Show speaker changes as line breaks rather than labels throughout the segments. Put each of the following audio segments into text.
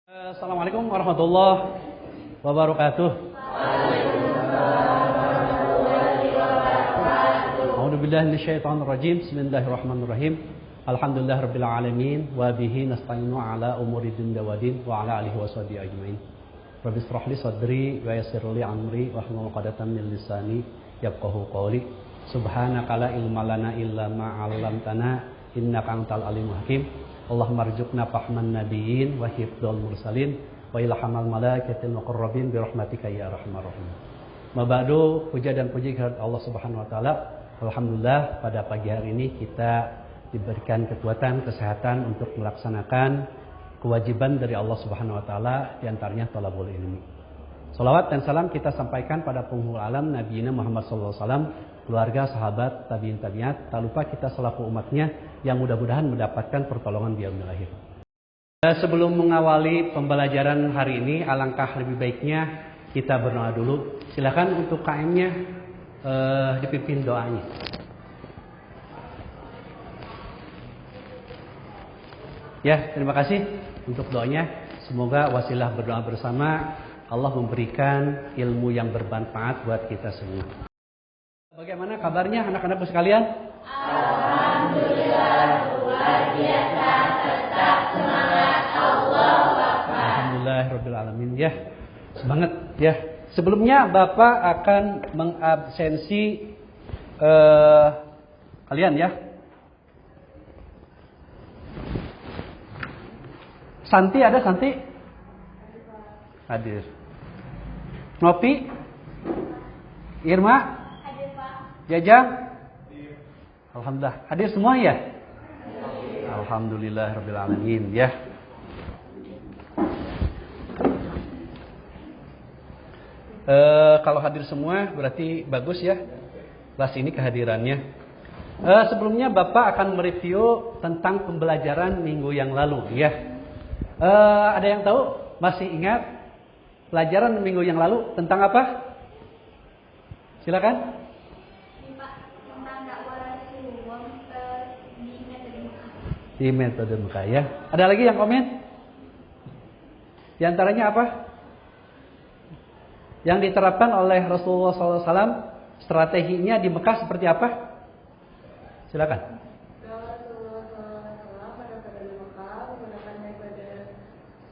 Assalamualaikum warahmatullahi wabarakatuh. A'udzubillahi minasyaitonirrajim. Bismillahirrahmanirrahim. Alhamdulillahirabbil alamin wa bihi nasta'inu ala umuri dunya waddin wa ala alihi washabihi ajmain. Rabbi ishrah li sadri wa yassir li amri wahlul 'uqdatam min lisani yafqahu qawli. Subhanaka la ilma lana illa ma 'allamtana innaka antal alimul hakim. Allahumma rzuqna fahman nabiyyin wa hifdzal mursalin wa ilhamal malaikatil muqarrabin bi rahmatika ya arhamar rahimin. Mabadu, puja dan puji kepada Allah Subhanahu wa taala. Alhamdulillah pada pagi hari ini kita diberikan kekuatan, kesehatan untuk melaksanakan kewajiban dari Allah Subhanahu wa taala, di antaranya thalabul ilmi. Salawat dan salam kita sampaikan pada penghulu alam Nabi Muhammad sallallahu alaihi wasallam, keluarga, sahabat, tabi'in, tabi'at, tak lupa kita selaku umatnya yang mudah-mudahan mendapatkan pertolongan di yaumil akhir. Sebelum mengawali pembelajaran hari ini, alangkah lebih baiknya kita berdoa dulu. Silakan untuk KM-nya dipimpin doanya. Ya, terima kasih untuk doanya. Semoga wasilah berdoa bersama Allah memberikan ilmu yang bermanfaat buat kita semua. Bagaimana kabarnya anak-anakku sekalian?
Alhamdulillah luar biasa, tetap semangat, Allahu Akbar.
Alhamdulillahirabbil alamin. Ya, semangat ya. Sebelumnya Bapak akan mengabsensi kalian ya. Santi ada Santi? Hadir. Nopi? Irma?
Hadir Pak.
Jajang? Alhamdulillah. Hadir semua ya? Alhamdulillahirabbil alamin ya. Kalau hadir semua berarti bagus ya kelas ini kehadirannya. Sebelumnya Bapak akan mereview tentang pembelajaran minggu yang lalu ya. Ada yang tahu? Masih ingat pelajaran minggu yang lalu tentang apa? Silakan. Di metode Mekah ya. Ada lagi yang komen? Di antaranya apa? Yang diterapkan oleh Rasulullah SAW, strateginya di Mekah seperti apa? Silakan.
Rasulullah SAW pada di Mekah menggunakan metode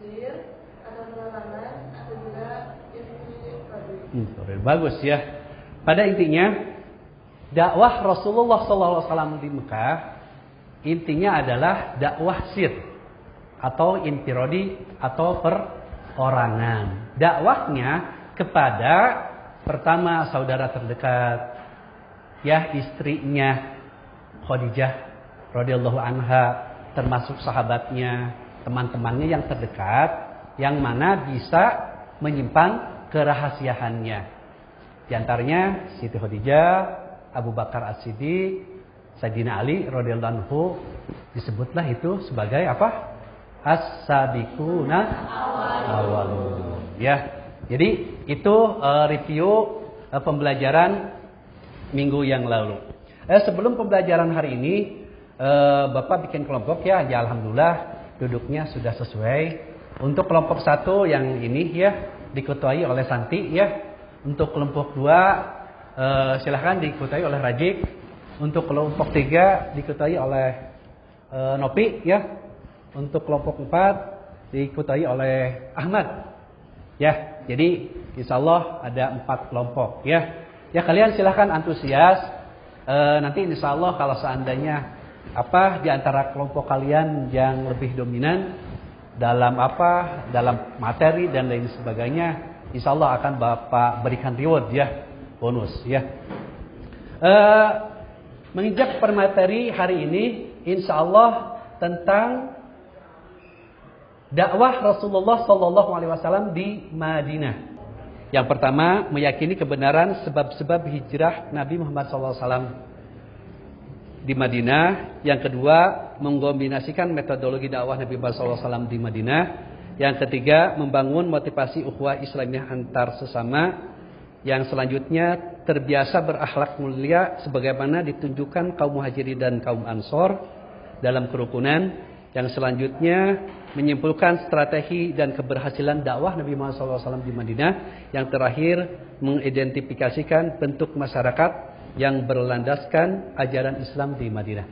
sihir atau pengalaman atau juga infrared.
Bagus ya. Pada intinya dakwah Rasulullah SAW di Mekah intinya adalah dakwah sir atau infiradi atau perorangan. Dakwahnya kepada pertama saudara terdekat, ya istrinya Khadijah radhiyallahu anha, termasuk sahabatnya, teman-temannya yang terdekat, yang mana bisa menyimpan kerahasiaannya. Di antaranya Siti Khadijah, Abu Bakar As-Siddiq, Sayyidina Ali radhiyallahu anhu, disebutlah itu sebagai apa? As-sabiquna awwalun. Ya. Jadi itu review pembelajaran minggu yang lalu. Sebelum pembelajaran hari ini, Bapak bikin kelompok ya. Ya alhamdulillah duduknya sudah sesuai. Untuk kelompok 1 yang ini ya diketuai oleh Santi ya. Untuk kelompok 2 silahkan diketuai oleh Rajik. Untuk kelompok 3 diketuai oleh Nopi ya. Untuk kelompok 4 diketuai oleh Ahmad. Ya, jadi insya Allah ada 4 kelompok ya. Ya kalian silahkan antusias. Nanti insya Allah kalau seandainya di antara kelompok kalian yang lebih dominan dalam dalam materi dan lain sebagainya, insya Allah akan Bapak berikan reward ya, bonus ya. Menginjak permateri hari ini, insya Allah tentang dakwah Rasulullah SAW di Madinah. Yang pertama, meyakini kebenaran sebab-sebab hijrah Nabi Muhammad SAW di Madinah. Yang kedua, mengkombinasikan metodologi dakwah Nabi Muhammad SAW di Madinah. Yang ketiga, membangun motivasi ukhuwah Islamiyah antar sesama. Yang selanjutnya, terbiasa berakhlak mulia sebagaimana ditunjukkan kaum Muhajirin dan kaum Ansor dalam kerukunan. Yang selanjutnya menyimpulkan strategi dan keberhasilan dakwah Nabi Muhammad SAW di Madinah. Yang terakhir mengidentifikasikan bentuk masyarakat yang berlandaskan ajaran Islam di Madinah.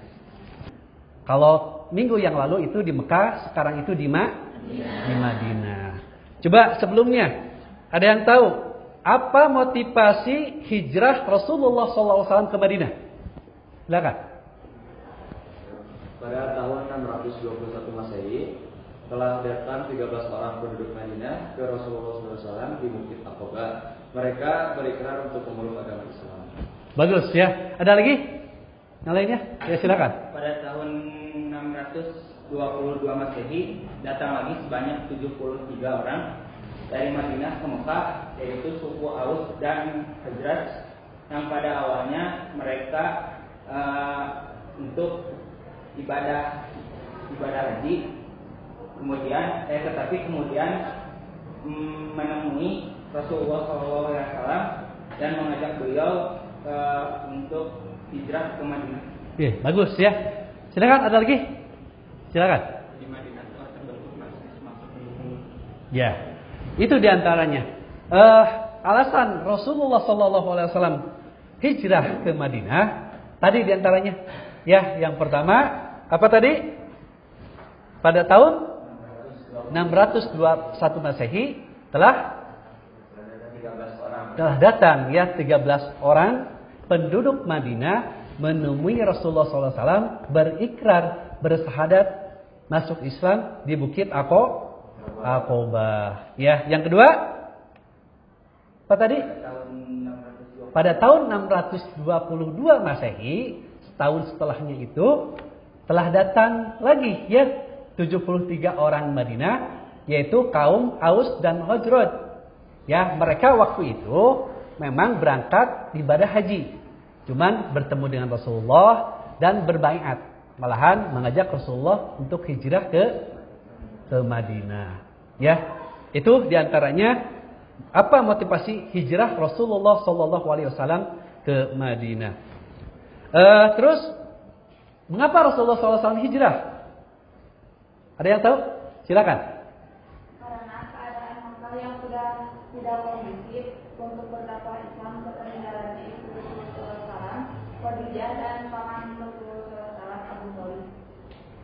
Kalau minggu yang lalu itu di Mekah, sekarang itu di Madinah. Coba sebelumnya, ada yang tahu apa motivasi hijrah Rasulullah SAW ke Madinah? Silakan.
Pada tahun 621 Masehi telah datang 13 orang penduduk Madinah ke Rasulullah SAW di Bukit Aqabah. Mereka berikrar untuk memeluk agama Islam.
Bagus ya. Ada lagi? Yang lainnya? Ya silakan.
Pada tahun 622 Masehi datang lagi sebanyak 73 orang dari Madinah ke Mekah, yaitu suku Aus dan Khazraj, yang pada awalnya mereka untuk ibadah haji, tetapi kemudian menemui Rasulullah SAW dan mengajak beliau untuk hijrah ke Madinah.
Oke, bagus ya. Silakan, ada lagi? Silakan.
Di Madinah terbentuk
Ya, itu diantaranya. Alasan Rasulullah SAW hijrah ke Madinah tadi diantaranya. Ya, yang pertama apa tadi? Pada tahun 621 Masehi telah datang ya 13 orang penduduk Madinah menemui Rasulullah SAW, berikrar, bersyahadat masuk Islam di Bukit Aqabah. Ya, yang kedua apa tadi? Pada tahun 622 Masehi, setahun setelahnya itu telah datang lagi ya 73 orang Madinah, yaitu kaum Aus dan Khazraj. Ya, mereka waktu itu memang berangkat ibadah haji, cuman bertemu dengan Rasulullah dan berbaiat, malahan mengajak Rasulullah untuk hijrah ke Madinah. Ya, itu diantaranya apa motivasi hijrah Rasulullah SAW ke Madinah. Terus mengapa Rasulullah SAW hijrah? Ada yang tahu? Silakan.
Karena keadaan Mekah yang sudah tidak kondusif untuk berdakwah Islam ke peninggalannya itu Rasulullah, Khadijah dan paman Rasulullah Abu Thalib.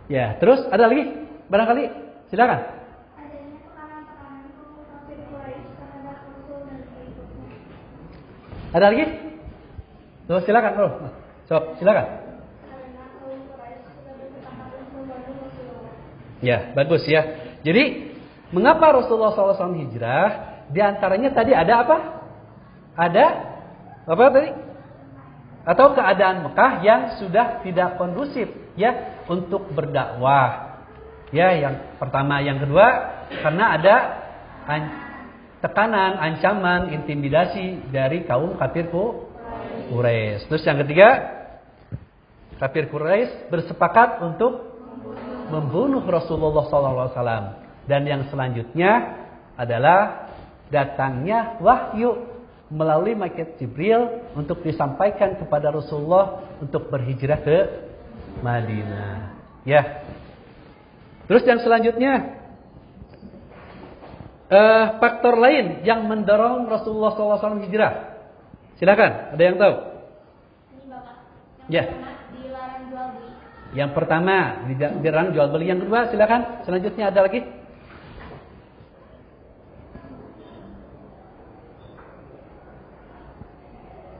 Ya, terus ada lagi? Barangkali silakan.
Adanya tekanan-tekanan kafir Quraisy terhadap Rasul dan pengikutnya.
Ada lagi? Terus silakan, bro. Silakan.
Karena kaum Quraisy sudah berkesempatan membantu Rasulullah.
Ya, bagus ya. Jadi, mengapa Rasulullah SAW hijrah? Di antaranya tadi ada apa? Ada apa tadi? Atau keadaan Mekah yang sudah tidak kondusif ya untuk berdakwah. Ya, yang pertama, yang kedua karena ada tekanan, ancaman, intimidasi dari kaum kafir Quraisy. Terus yang ketiga, kafir Quraisy bersepakat untuk membunuh Rasulullah SAW. Dan yang selanjutnya adalah datangnya wahyu melalui malaikat Jibril untuk disampaikan kepada Rasulullah untuk berhijrah ke Madinah. Ya. Terus yang selanjutnya faktor lain yang mendorong Rasulullah SAW hijrah. Silakan, ada yang tahu?
Ini Bapak.
Ya.
Pertama, dilarang jual beli.
Yang pertama dilarang jual beli. Yang kedua, silakan. Selanjutnya ada lagi?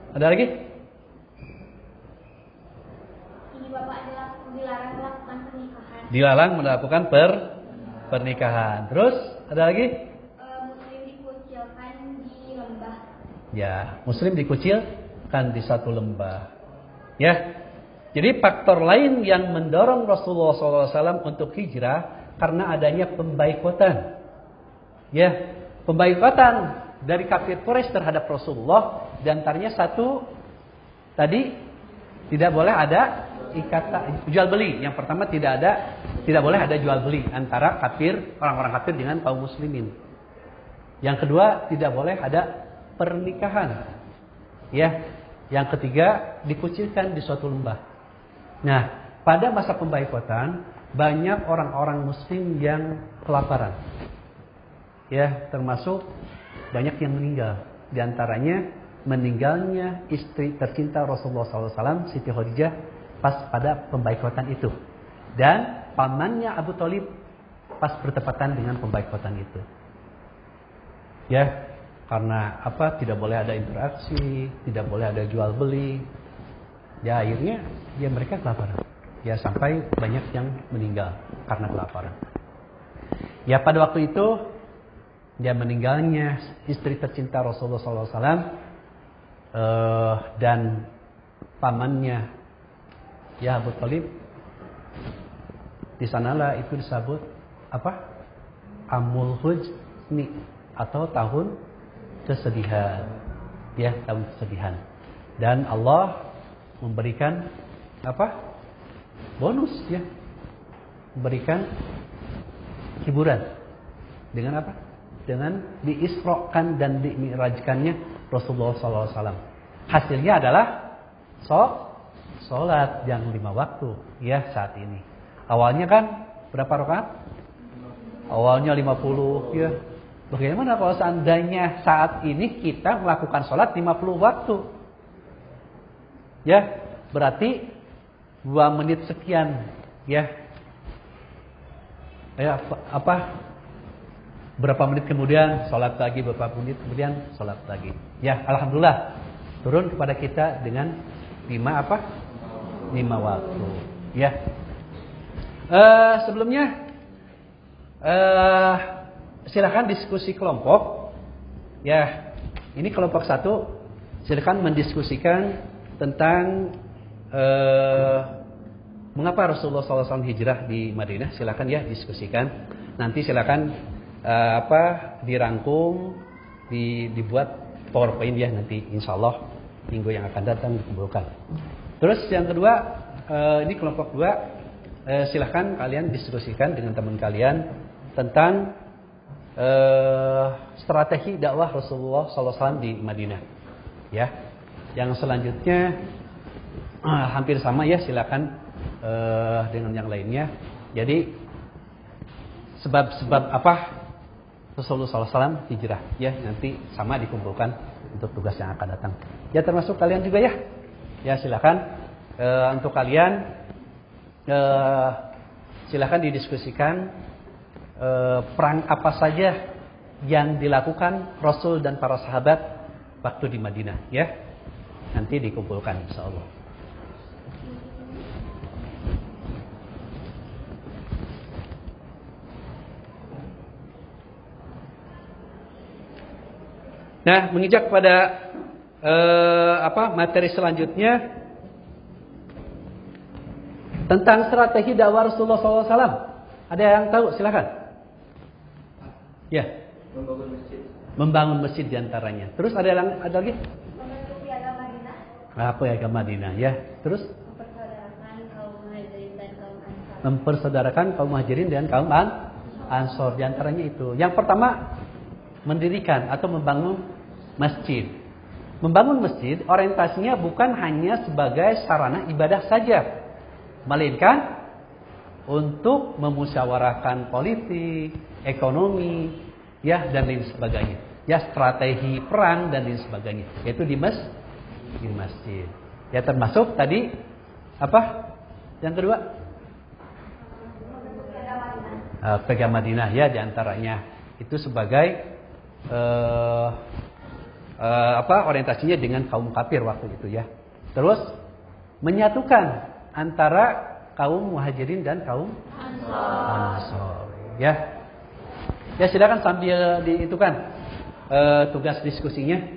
Ada lagi?
Ini Bapak dilarang melakukan pernikahan.
Dilarang melakukan pernikahan. Terus ada lagi?
Muslim dikucilkan di lembah.
Ya, Muslim dikucilkan di satu lembah. Ya, jadi faktor lain yang mendorong Rasulullah SAW untuk hijrah karena adanya pembaikotan. Ya, pembaikotan dari kafir Quraisy terhadap Rasulullah. Di antaranya satu tadi tidak boleh ada ikatan jual beli. Yang pertama tidak boleh ada jual beli antara orang-orang kafir dengan kaum muslimin. Yang kedua tidak boleh ada pernikahan. Ya, yang ketiga dikucilkan di suatu lembah. Nah, pada masa pembaikotan banyak orang-orang muslim yang kelaparan. Ya, termasuk banyak yang meninggal. Di antaranya meninggalnya istri tercinta Rasulullah SAW, Siti Khadijah, pas pada pembaikotan itu. Dan pamannya Abu Thalib pas bertepatan dengan pembaikotan itu. Ya, karena apa? Tidak boleh ada interaksi, tidak boleh ada jual beli. Ya akhirnya ya mereka kelaparan. Ya sampai banyak yang meninggal karena kelaparan. Ya pada waktu itu dia meninggalnya istri tercinta Rasulullah SAW dan pamannya ya Abu Thalib. Di sanalah itu disebut apa? Amul Huzni atau tahun kesedihan. Ya, tahun kesedihan. Dan Allah memberikan apa? Bonus ya. Memberikan hiburan. Dengan apa? Dengan diisrokan dan dimi'rajkannya Rasulullah SAW. Hasilnya adalah sholat yang 5 waktu ya saat ini. Awalnya kan berapa rakaat? Awalnya 50 ya. Bagaimana kalau seandainya saat ini kita melakukan sholat 50 waktu? Ya, berarti 2 menit sekian ya. Ya apa? Berapa menit kemudian sholat lagi, berapa menit kemudian sholat lagi. Ya, alhamdulillah turun kepada kita dengan 5 apa? 5 waktu. Ya. Sebelumnya silakan diskusi kelompok. Ya, ini kelompok 1 silakan mendiskusikan tentang mengapa Rasulullah SAW hijrah di Madinah. Silakan ya diskusikan. Nanti silakan dirangkum, dibuat PowerPoint ya nanti insyaallah minggu yang akan datang dikumpulkan. Terus yang kedua, ini kelompok 2, silahkan kalian diskusikan dengan teman kalian tentang strategi dakwah Rasulullah SAW di Madinah. Ya, yang selanjutnya hampir sama ya, silakan dengan yang lainnya. Jadi sebab-sebab apa Rasulullah SAW hijrah ya nanti sama dikumpulkan untuk tugas yang akan datang. Ya termasuk kalian juga ya. Ya silakan untuk kalian silakan didiskusikan perang apa saja yang dilakukan Rasul dan para sahabat waktu di Madinah ya. Nanti dikumpulkan insyaallah. Nah, menginjak pada materi selanjutnya tentang strategi dakwah Rasulullah SAW. Ada yang tahu? Silakan. Ya. Membangun masjid diantaranya. Terus ada lagi?
Membentuk piagam Madinah.
Apa piagam Madinah? Ya. Terus?
Mempersaudarakan kaum muhajirin dan kaum
Ansor. Diantaranya itu. Yang pertama, mendirikan atau membangun masjid. Membangun masjid orientasinya bukan hanya sebagai sarana ibadah saja, melainkan untuk memusyawarahkan politik, ekonomi, ya dan lain sebagainya. Ya strategi perang dan lain sebagainya. Yaitu di masjid. Ya termasuk tadi apa? Yang kedua? Piagam Madinah ya diantaranya. Itu sebagai orientasinya dengan kaum kafir waktu itu ya. Terus menyatukan antara kaum muhajirin dan kaum Ansor. Ya. Ya silakan sambil dihitungkan tugas diskusinya.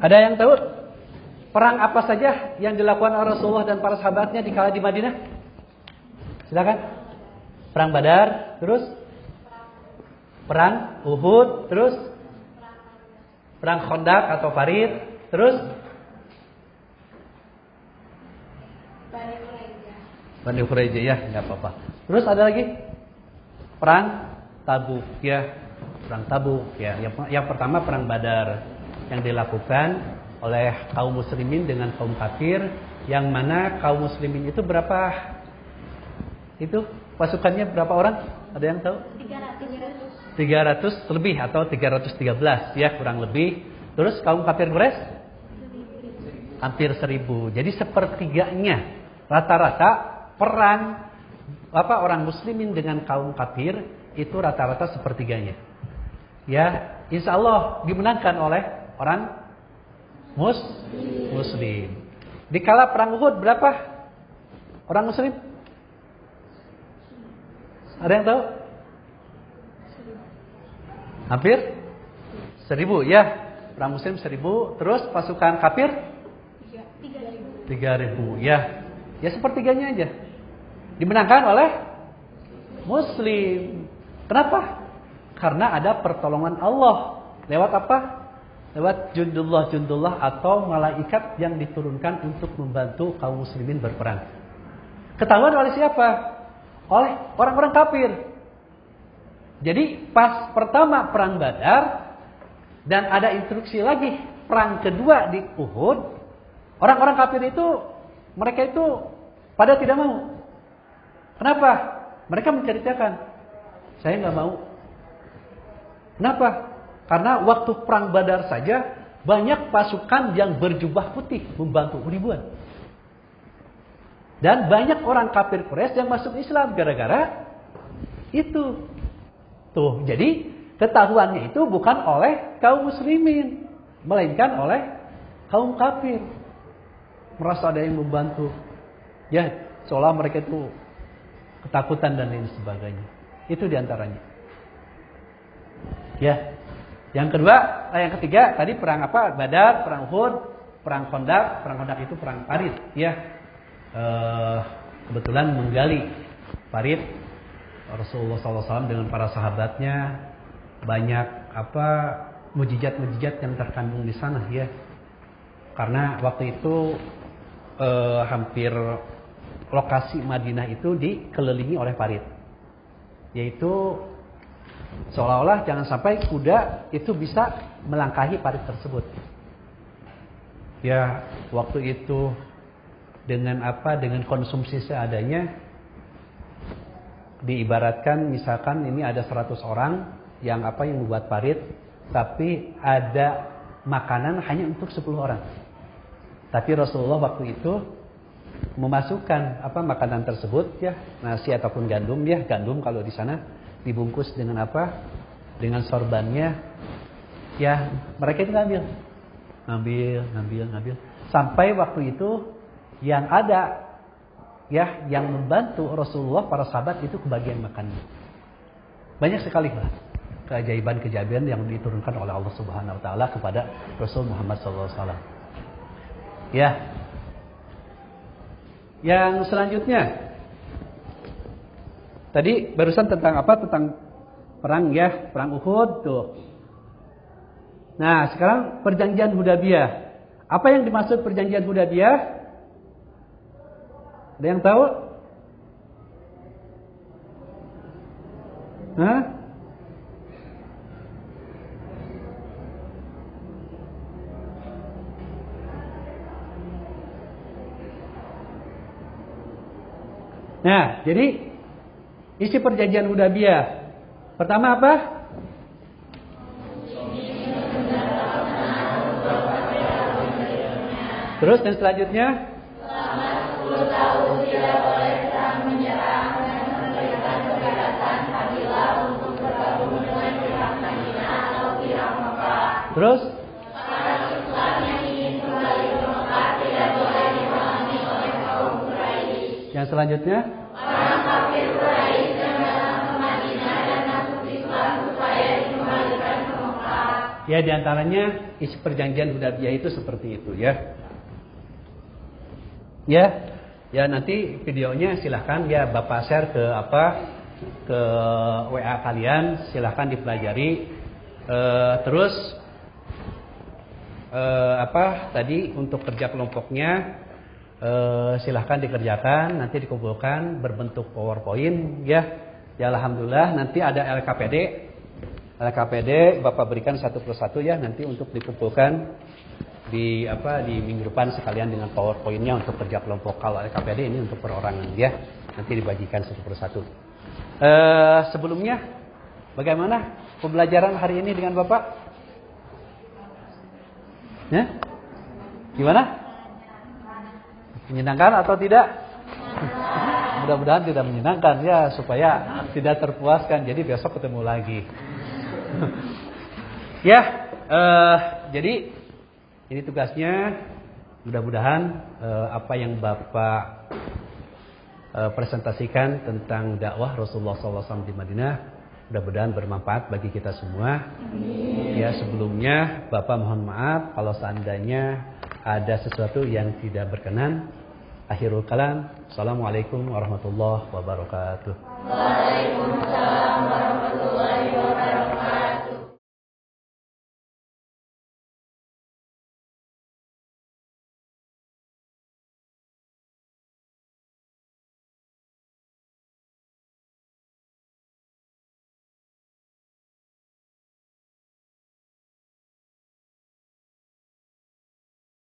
Ada yang tahu perang apa saja yang dilakukan oleh Rasulullah dan para sahabatnya di kala di Madinah? Silakan. Perang Badar, terus perang Uhud, terus perang Khandaq atau Farid, terus Bani Quraisyah ya, nggak apa-apa. Terus ada lagi perang Tabuk ya, perang Tabuk ya. Yang pertama perang Badar yang dilakukan oleh kaum muslimin dengan kaum kafir, yang mana kaum muslimin itu berapa? Itu pasukannya berapa orang? Ada yang tahu? 300 lebih atau 313 ya kurang lebih. Terus kaum kafir Quraisy hampir 1000. Jadi sepertiganya rata-rata perang orang muslimin dengan kaum kafir itu rata-rata sepertiganya. Ya, insya Allah dimenangkan oleh orang muslim. Di kala perang Uhud berapa orang muslim? Ada yang tahu? Hampir 1000 ya. Perang muslim 1000. Terus pasukan kafir 3000 ya. Ya sepertiganya aja. Dimenangkan oleh muslim. Kenapa? Karena ada pertolongan Allah. Lewat apa? Lewat jundullah atau malaikat yang diturunkan untuk membantu kaum muslimin berperang. Ketahuan oleh siapa? Oleh orang-orang kafir. Jadi pas pertama perang Badar dan ada instruksi lagi perang kedua di Uhud, orang-orang kafir itu mereka itu pada tidak mau. Kenapa? Mereka menceritakan, saya nggak mau. Kenapa? Karena waktu perang Badar saja banyak pasukan yang berjubah putih membantu ribuan. Dan banyak orang kafir Quraisy yang masuk Islam gara-gara itu. Tuh, jadi ketahuannya itu bukan oleh kaum muslimin, melainkan oleh kaum kafir. Merasa ada yang membantu. Ya, seolah mereka itu ketakutan dan lain sebagainya. Itu diantaranya. Ya. Yang kedua, yang ketiga tadi perang apa? Badar, perang Uhud, perang Khandaq. Perang Khandaq itu perang Parit. Ya. Kebetulan menggali Parit. Rasulullah SAW dengan para sahabatnya banyak mujizat-mujizat yang terkandung di sana ya. Karena waktu itu hampir lokasi Madinah itu dikelilingi oleh parit. Yaitu seolah-olah jangan sampai kuda itu bisa melangkahi parit tersebut. Ya, waktu itu dengan dengan konsumsi seadanya, diibaratkan misalkan ini ada 100 orang yang membuat parit, tapi ada makanan hanya untuk 10 orang. Tapi Rasulullah waktu itu memasukkan makanan tersebut ya, nasi ataupun gandum ya, gandum kalau di sana dibungkus dengan dengan sorbannya. Ya, mereka itu ngambil sampai waktu itu yang ada ya, yang membantu Rasulullah para sahabat itu kebagian makannya. Banyak sekali keajaiban-keajaiban yang diturunkan oleh Allah Subhanahu wa taala kepada Rasul Muhammad SAW. Ya. Yang selanjutnya tadi barusan tentang tentang perang ya, perang Uhud tuh. Nah, sekarang perjanjian Hudaybiyah. Apa yang dimaksud perjanjian Hudaybiyah? Ada yang tahu? Hah? Nah, jadi isi perjanjian Hudaybiyah. Pertama apa? Terus yang selanjutnya?
Selama 10 tahun tidak boleh serang menyerang dan memberikan keberatan apabila untuk bergabung dengan pihak Madinah atau pihak Mekah.
Terus?
Orang Islam yang ingin kembali ke Mekah tidak boleh dihalangi oleh kaum Quraisy.
Yang selanjutnya?
Orang kafir Quraisy yang datang ke Madinah dan masuk Islam supaya dikembalikan ke Mekah.
Ya, diantaranya isi perjanjian Hudaybiyah itu seperti itu ya. Ya nanti videonya silahkan ya Bapak share ke ke WA kalian, silahkan dipelajari. Terus tadi untuk kerja kelompoknya silahkan dikerjakan, nanti dikumpulkan berbentuk PowerPoint ya. Ya alhamdulillah nanti ada LKPD. Bapak berikan satu persatu ya nanti untuk dikumpulkan di minggu depan sekalian dengan PowerPoint-nya untuk kerja kelompok. Kalau LKPD ini untuk perorangan ya. Nanti dibagikan satu persatu. Sebelumnya bagaimana pembelajaran hari ini dengan Bapak? Ya? Gimana? Menyenangkan atau tidak? Mudah-mudahan tidak menyenangkan ya, supaya tidak terpuaskan. Jadi besok ketemu lagi. Ya, jadi ini tugasnya. Mudah-mudahan apa yang Bapak presentasikan tentang dakwah Rasulullah SAW di Madinah, mudah-mudahan bermanfaat bagi kita semua. Ya, sebelumnya Bapak mohon maaf kalau seandainya ada sesuatu yang tidak berkenan. Akhirul kalam. Assalamualaikum warahmatullahi wabarakatuh.
Waalaikumsalam warahmatullahi wabarakatuh.